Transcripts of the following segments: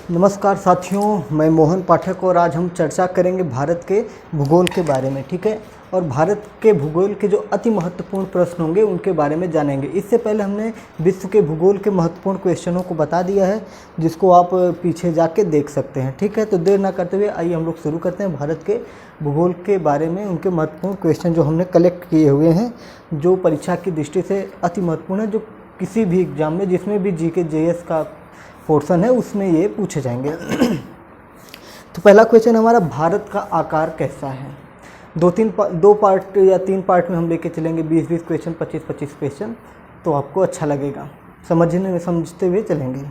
नमस्कार साथियों, मैं मोहन पाठक और आज हम चर्चा करेंगे भारत के भूगोल के बारे में। ठीक है, और भारत के भूगोल के जो अति महत्वपूर्ण प्रश्न होंगे उनके बारे में जानेंगे। इससे पहले हमने विश्व के भूगोल के महत्वपूर्ण क्वेश्चनों को बता दिया है, जिसको आप पीछे जाके देख सकते हैं। ठीक है, तो देर ना करते हुए आइए हम लोग शुरू करते हैं भारत के भूगोल के बारे में। उनके महत्वपूर्ण क्वेश्चन जो हमने कलेक्ट किए हुए हैं, जो परीक्षा की दृष्टि से अति महत्वपूर्ण है, जो किसी भी एग्जाम में जिसमें भी जीके जेएस का पोर्शन है उसमें ये पूछे जाएंगे। तो पहला क्वेश्चन हमारा, भारत का आकार कैसा है। दो पार्ट या तीन पार्ट में हम लेके चलेंगे, 20-20 क्वेश्चन, 25-25 क्वेश्चन, तो आपको अच्छा लगेगा, समझते हुए चलेंगे।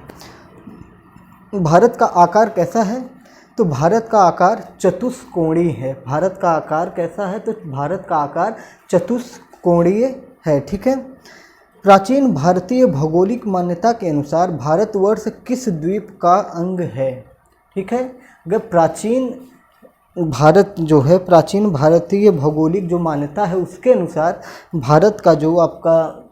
भारत का आकार कैसा है, तो भारत का आकार चतुष्कोणीय है। भारत का आकार कैसा है, तो भारत का आकार चतुष्कोणीय है। ठीक है, प्राचीन भारतीय भौगोलिक मान्यता के अनुसार भारतवर्ष किस द्वीप का अंग है। ठीक है, अगर प्राचीन भारत जो है, प्राचीन भारतीय भौगोलिक जो मान्यता है उसके अनुसार भारत का जो आपका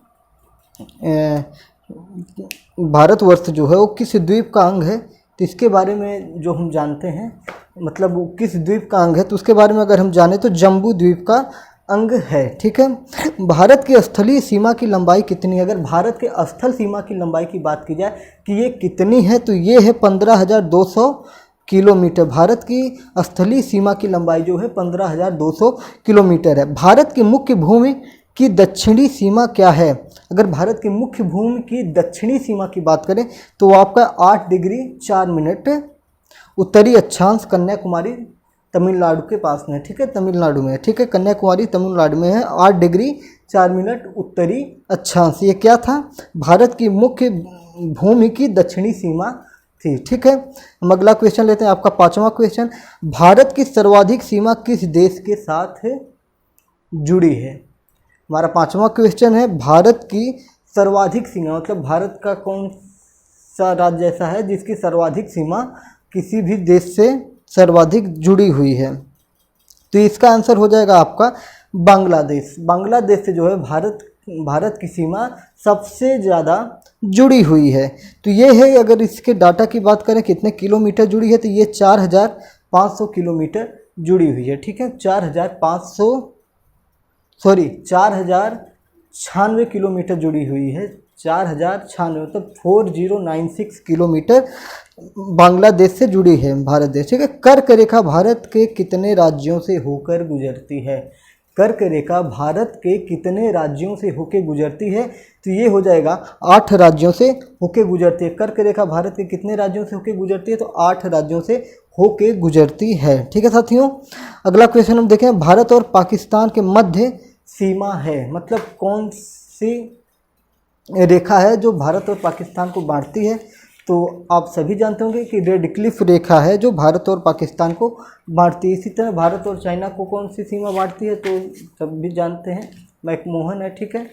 भारतवर्ष जो है वो किस द्वीप का अंग है, तो इसके बारे में जो हम जानते हैं, मतलब वो किस द्वीप का अंग है, तो उसके बारे में अगर हम जाने तो जम्बू द्वीप का अंग है। ठीक है, भारत की स्थलीय सीमा की लंबाई कितनी है। अगर भारत के स्थल सीमा की लंबाई की बात की जाए कि ये कितनी है, तो ये है 15,200 किलोमीटर। भारत की स्थलीय सीमा की लंबाई जो है 15,200 किलोमीटर है। भारत की मुख्य भूमि की दक्षिणी सीमा क्या है। अगर भारत की मुख्य भूमि की दक्षिणी सीमा की बात करें तो आपका 8 डिग्री 4 मिनट उत्तरी अक्षांश कन्याकुमारी तमिलनाडु के पास में। ठीक है, तमिलनाडु में। ठीक है, कन्याकुमारी तमिलनाडु में है। 8 डिग्री 4 मिनट उत्तरी अक्षांश, ये क्या था, भारत की मुख्य भूमि की दक्षिणी सीमा थी। ठीक है, हम अगला क्वेश्चन लेते हैं, आपका 5वां क्वेश्चन, भारत की सर्वाधिक सीमा किस देश के साथ जुड़ी है। हमारा 5वां क्वेश्चन है, भारत की सर्वाधिक सीमा, मतलब भारत का कौन सा राज्य ऐसा है जिसकी सर्वाधिक सीमा किसी भी देश से सर्वाधिक जुड़ी हुई है। तो इसका आंसर हो जाएगा आपका बांग्लादेश। बांग्लादेश से जो है भारत की सीमा सबसे ज़्यादा जुड़ी हुई है। तो ये है, अगर इसके डाटा की बात करें कितने किलोमीटर जुड़ी है, तो ये 4,500 किलोमीटर जुड़ी हुई है। ठीक है, 4,096 किलोमीटर जुड़ी हुई है। 4,096 मतलब 4096 किलोमीटर बांग्लादेश से जुड़ी है भारत देश। ठीक है, कर्क रेखा भारत के कितने राज्यों से होकर गुजरती है। कर्क रेखा भारत के कितने राज्यों से होकर गुजरती है, तो ये हो जाएगा 8 राज्यों से होकर गुजरती है। कर्क रेखा भारत के कितने राज्यों से होकर गुजरती है, तो 8 राज्यों से होकर गुजरती है। ठीक है साथियों, अगला क्वेश्चन हम देखें, भारत और पाकिस्तान के मध्य सीमा है, मतलब कौन सी रेखा है जो भारत और पाकिस्तान को बांटती है। तो आप सभी जानते होंगे कि रेड क्लिफ रेखा है जो भारत और पाकिस्तान को बांटती है। इसी तरह भारत और चाइना को कौन सी सीमा बांटती है, तो सब भी जानते हैं, मैकमोहन है। ठीक है,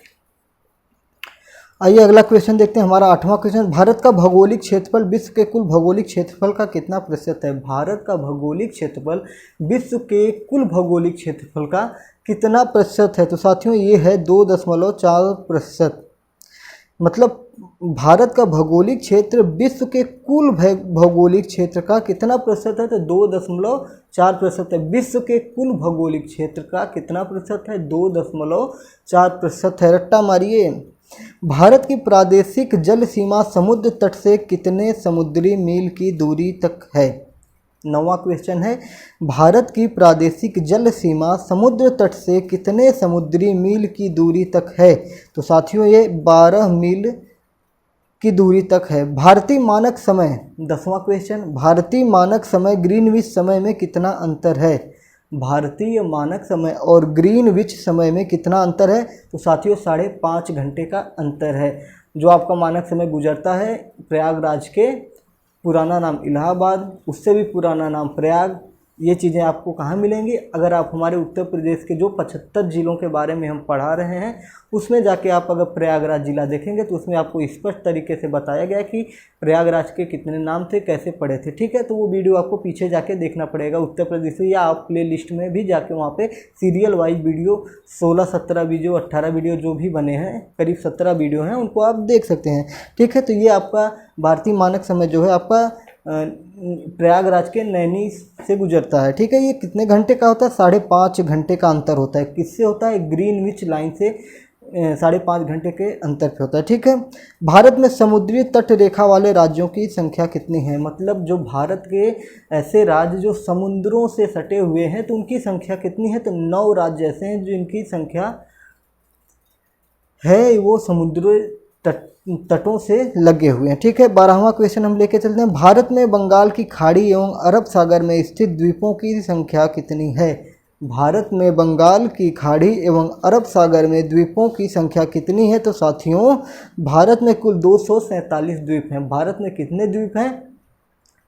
आइए अगला क्वेश्चन देखते हैं, हमारा 8वां क्वेश्चन, भारत का भौगोलिक क्षेत्रफल विश्व के कुल भौगोलिक क्षेत्रफल का कितना प्रतिशत है। भारत का भौगोलिक क्षेत्रफल विश्व के कुल भौगोलिक क्षेत्रफल का कितना प्रतिशत है, तो साथियों ये है 2.4%। मतलब भारत का भौगोलिक क्षेत्र विश्व के कुल भौगोलिक क्षेत्र का कितना प्रतिशत है, तो 2.4% है। विश्व के कुल भौगोलिक क्षेत्र का कितना प्रतिशत है, 2.4% है। रट्टा मारिए। भारत की प्रादेशिक जल सीमा समुद्र तट से कितने समुद्री मील की दूरी तक है। 9वां क्वेश्चन है, भारत की प्रादेशिक जल सीमा समुद्र तट से कितने समुद्री मील की दूरी तक है, तो साथियों ये 12 मील की दूरी तक है। भारतीय मानक समय, 10वां क्वेश्चन, भारतीय मानक समय ग्रीनविच समय में कितना अंतर है। भारतीय मानक समय और ग्रीनविच समय में कितना अंतर है, तो साथियों 5.5 घंटे का अंतर है। जो आपका मानक समय गुजरता है प्रयागराज के, पुराना नाम इलाहाबाद, उससे भी पुराना नाम प्रयाग, ये चीज़ें आपको कहाँ मिलेंगी, अगर आप हमारे उत्तर प्रदेश के जो 75 जिलों के बारे में हम पढ़ा रहे हैं उसमें जाके आप अगर प्रयागराज जिला देखेंगे तो उसमें आपको स्पष्ट तरीके से बताया गया कि प्रयागराज के कितने नाम थे, कैसे पढ़े थे। ठीक है, तो वो वीडियो आपको पीछे जाके देखना पड़ेगा उत्तर प्रदेश से, या आप प्ले लिस्ट में भी जाके वहाँ पे serial wise video 16-17 video 18 video जो भी बने हैं, करीब 17 वीडियो हैं, उनको आप देख सकते हैं। ठीक है, तो ये आपका भारतीय मानक समय जो है आपका प्रयागराज के नैनी से गुजरता है। ठीक है, ये कितने घंटे का होता है? 5.5 घंटे का अंतर होता है। किससे होता है? ग्रीनविच लाइन से 5.5 घंटे के अंतर पे होता है। ठीक है, भारत में समुद्री तट रेखा वाले राज्यों की संख्या कितनी है? मतलब जो भारत के ऐसे राज्य जो समुद्रों से सटे हुए हैं तो उनकी संख्या कितनी है? तो 9 राज्य ऐसे हैं जिनकी संख्या है वो समुद्री तटों से लगे हुए हैं। ठीक है, 12वां क्वेश्चन हम लेके चलते हैं। भारत में बंगाल की खाड़ी एवं अरब सागर में स्थित द्वीपों की संख्या कितनी है? भारत में बंगाल की खाड़ी एवं अरब सागर में द्वीपों की संख्या कितनी है? तो साथियों, भारत में कुल 247 द्वीप हैं। भारत में कितने द्वीप हैं?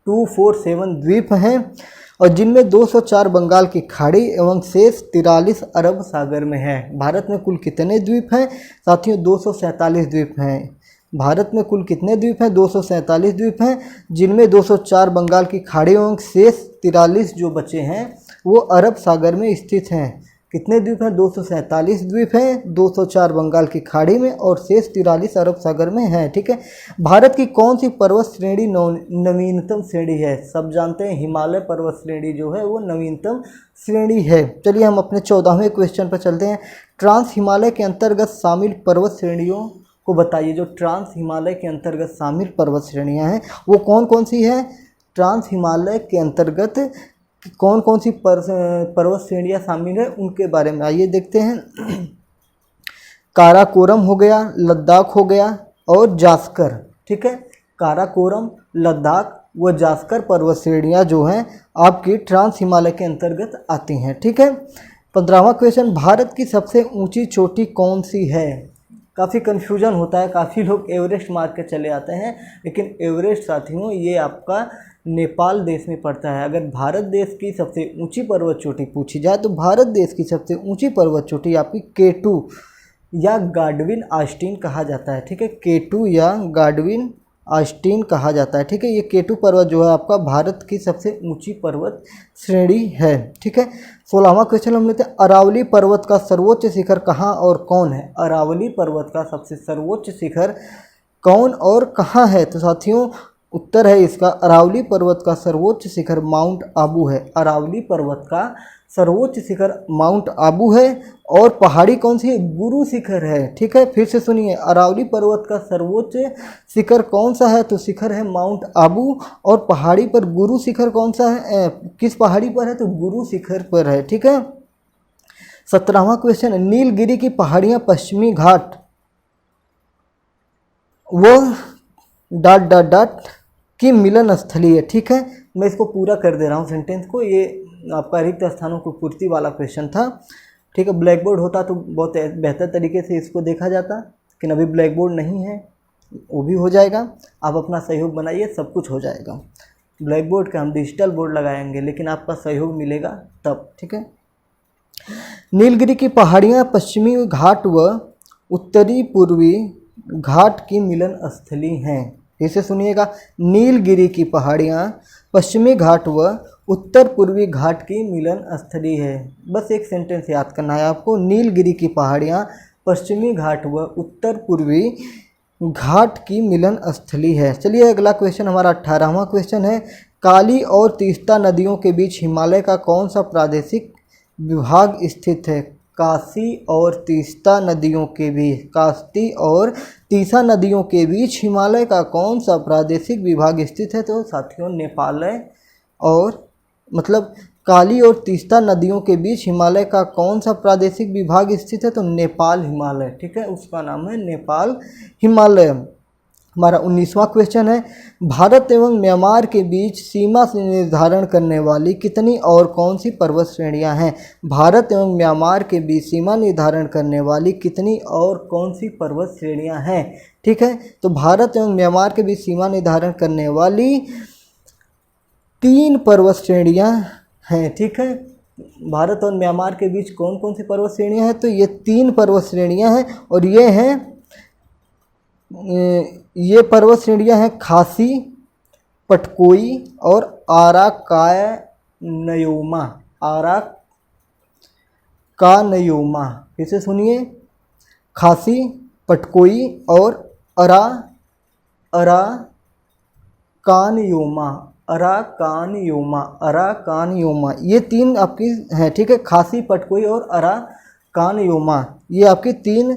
247 द्वीप हैं, और जिनमें 204 बंगाल की खाड़ी एवं शेष 43 अरब सागर में है। भारत में कुल कितने द्वीप हैं? साथियों, 247 द्वीप हैं। भारत में कुल कितने द्वीप हैं? 247 द्वीप हैं, जिनमें 204 बंगाल की खाड़ी एवं शेष 43 जो बचे हैं वो अरब सागर में स्थित हैं। कितने द्वीप हैं? 247 द्वीप हैं, 204 बंगाल की खाड़ी में और शेष 43 अरब सागर में हैं। ठीक है, भारत की कौन सी पर्वत श्रेणी नवीनतम श्रेणी है? सब जानते हैं हिमालय पर्वत श्रेणी जो है वो नवीनतम श्रेणी है। चलिए हम अपने 14वें क्वेश्चन पर चलते हैं। ट्रांस हिमालय के अंतर्गत शामिल पर्वत श्रेणियों को बताइए। जो ट्रांस हिमालय के अंतर्गत शामिल पर्वत श्रेणियाँ हैं वो कौन कौन सी हैं? ट्रांस हिमालय के अंतर्गत कौन कौन सी पर्वत श्रेणियाँ शामिल है उनके बारे में आइए देखते हैं। काराकोरम हो गया, लद्दाख हो गया और जास्कर। ठीक है, काराकोरम, लद्दाख व जास्कर पर्वत श्रेणियाँ जो हैं आपकी ट्रांस हिमालय के अंतर्गत आती हैं। ठीक है, 15वां क्वेश्चन। भारत की सबसे ऊंची चोटी कौन सी है? काफ़ी कन्फ्यूजन होता है, काफ़ी लोग एवरेस्ट मार के चले आते हैं, लेकिन एवरेस्ट साथियों ये आपका नेपाल देश में पड़ता है। अगर भारत देश की सबसे ऊंची पर्वत चोटी पूछी जाए तो भारत देश की सबसे ऊंची पर्वत चोटी आपकी K2 या गाडविन आस्टीन कहा जाता है। ठीक है, K2 या गाडविन आस्टीन कहा जाता है। ठीक है, ये K2 पर्वत जो है आपका भारत की सबसे ऊंची पर्वत श्रेणी है। ठीक है, 16वां क्वेश्चन हम लेते हैं। अरावली पर्वत का सर्वोच्च शिखर कहाँ और कौन है? अरावली पर्वत का सबसे सर्वोच्च शिखर कौन और कहाँ है? तो साथियों उत्तर है इसका अरावली पर्वत का सर्वोच्च शिखर माउंट आबू है। अरावली पर्वत का सर्वोच्च शिखर माउंट आबू है। और पहाड़ी कौन सी है? गुरु शिखर है। ठीक है, फिर से सुनिए, अरावली पर्वत का सर्वोच्च शिखर कौन सा है? तो शिखर है माउंट आबू। और पहाड़ी पर गुरु शिखर कौन सा है? किस पहाड़ी पर है? तो गुरु शिखर पर है। ठीक है, 17वां क्वेश्चन। नीलगिरी की पहाड़ियाँ पश्चिमी घाट वो ... की मिलन स्थली है। ठीक है, मैं इसको पूरा कर दे रहा हूँ सेंटेंस को, ये आपका रिक्त स्थानों को पूर्ति वाला क्वेश्चन था। ठीक है, ब्लैक बोर्ड होता तो बहुत बेहतर तरीके से इसको देखा जाता, लेकिन अभी ब्लैक बोर्ड नहीं है, वो भी हो जाएगा। आप अपना सहयोग बनाइए, सब कुछ हो जाएगा। ब्लैक बोर्ड का हम डिजिटल बोर्ड लगाएंगे, लेकिन आपका सहयोग मिलेगा तब। ठीक है, नीलगिरी की पहाड़ियाँ पश्चिमी घाट व उत्तरी पूर्वी घाट की मिलन स्थली हैं। इसे सुनिएगा, नीलगिरी की पहाड़ियाँ पश्चिमी घाट व उत्तर पूर्वी घाट की मिलन स्थली है। बस एक सेंटेंस याद करना है आपको, नीलगिरी की पहाड़ियाँ पश्चिमी घाट व उत्तर पूर्वी घाट की मिलन स्थली है। चलिए अगला क्वेश्चन हमारा 18वां क्वेश्चन है। काली और तीस्ता नदियों के बीच हिमालय का कौन सा प्रादेशिक विभाग स्थित है? काशी और तीस्ता नदियों के बीच, काशी और तीसा नदियों के बीच हिमालय का कौन सा प्रादेशिक विभाग स्थित है? तो साथियों नेपालय और मतलब काली और तीस्ता नदियों के बीच हिमालय का कौन सा प्रादेशिक विभाग स्थित है? तो नेपाल हिमालय। ठीक है, उसका नाम है नेपाल हिमालय। हमारा 19वां क्वेश्चन है। भारत एवं म्यांमार के बीच सीमा से निर्धारण करने वाली कितनी और कौन सी पर्वत श्रेणियां हैं? भारत एवं म्यांमार के बीच सीमा निर्धारण करने वाली कितनी और कौन सी पर्वत श्रेणियां हैं? ठीक है, तो भारत एवं म्यांमार के बीच सीमा निर्धारण करने वाली 3 पर्वत श्रेणियां हैं। ठीक है, भारत और म्यांमार के बीच कौन कौन सी पर्वत श्रेणियां हैं? तो ये 3 पर्वत श्रेणियां हैं, और ये पर्वत श्रेणियां हैं खासी, पटकोई और आराकानयोमा। आराकानयोमा, फिर से सुनिए, खासी, पटकोई और अराकानयोमा, अराकानयोमा, अराकानयोमा, ये 3 आपकी हैं, ठीक है। खासी पटकोई और अराकानयोमा, ये आपकी 3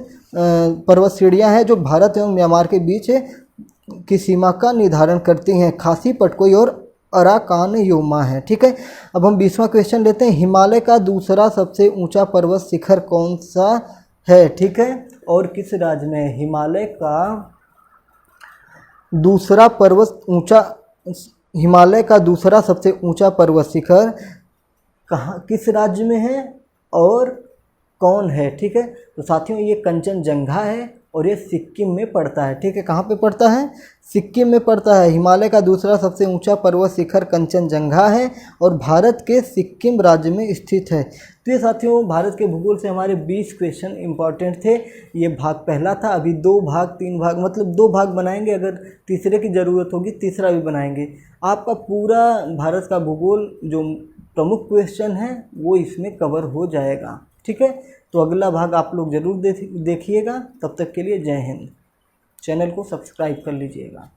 पर्वत श्रेणियाँ हैं जो भारत एवं म्यांमार के बीच की सीमा का निर्धारण करती हैं। खासी पटकोई और अराकानयोमा है, ठीक है। अब हम 20वां क्वेश्चन लेते हैं। हिमालय का दूसरा सबसे ऊंचा पर्वत शिखर कौन सा है, ठीक है, और किस राज्य में है? हिमालय का दूसरा सबसे ऊंचा पर्वत शिखर कहाँ, किस राज्य में है और कौन है, ठीक है। तो साथियों ये कंचनजंगा है और ये सिक्किम में पड़ता है, ठीक है। कहाँ पे पड़ता है? सिक्किम में पड़ता है। हिमालय का दूसरा सबसे ऊंचा पर्वत शिखर कंचनजंगा है और भारत के सिक्किम राज्य में स्थित है। तो ये साथियों भारत के भूगोल से हमारे 20 क्वेश्चन इंपॉर्टेंट थे। ये भाग पहला था, अभी 2 भाग 3 भाग मतलब 2 भाग बनाएंगे, अगर तीसरे की ज़रूरत होगी तीसरा भी बनाएंगे। आपका पूरा भारत का भूगोल जो प्रमुख क्वेश्चन है वो इसमें कवर हो जाएगा, ठीक है। तो अगला भाग आप लोग ज़रूर देखिएगा। तब तक के लिए जय हिंद। चैनल को सब्सक्राइब कर लीजिएगा।